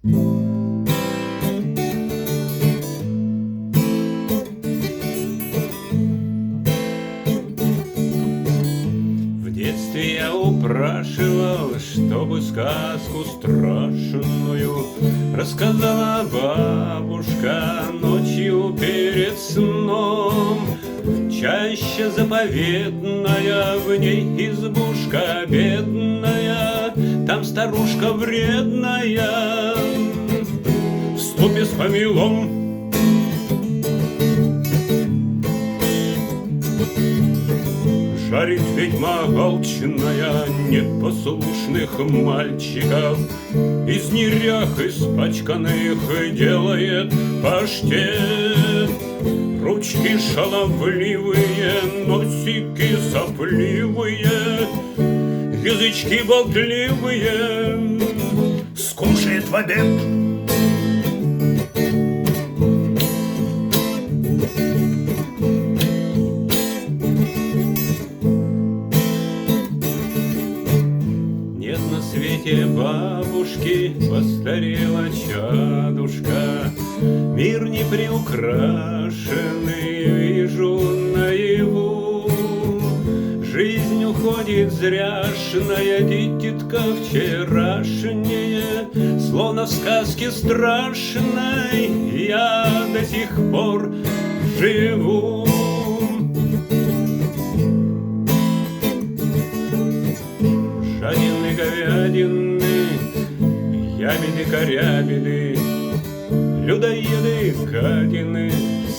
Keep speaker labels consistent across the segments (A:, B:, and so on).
A: В детстве я упрашивал, чтобы сказку страшную рассказала бабушка ночью перед сном. Чаще заповедная, в ней избушка бедная, там старушка вредная в ступе с помелом. Жарит ведьма алчная непослушных мальчиков, из нерях испачканных делает паштет. Ручки шаловливые, носики сопливые, язычки болтливые, скушает в обед. Нет на свете бабушки, постарела чадушка, мир не приукрашенный вижу наяву. Жизнь уходит зряшная, дитятка вчерашняя, словно в сказке страшной я до сих пор живу. Жадины, говядины, ябеды, корябеды, людоеды, гадины,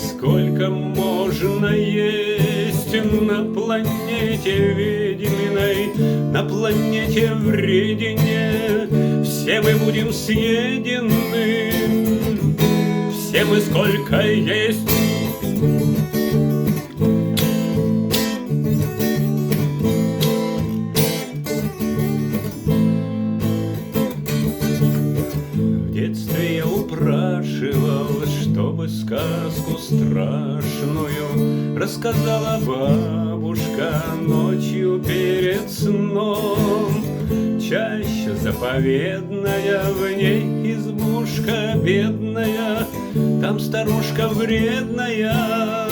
A: сколько можно есть на планете ведьминой, на планете вредине. Все мы будем съедены, все мы сколько есть. В детстве я упрашивал, чтобы сказку страшную рассказала бабушка ночью перед сном. Чаще заповедная, в ней избушка бедная, там старушка вредная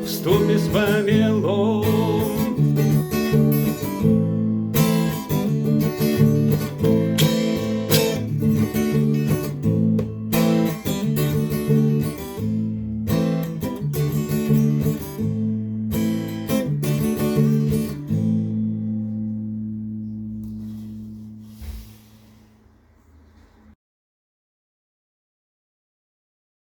A: в ступе с помелом.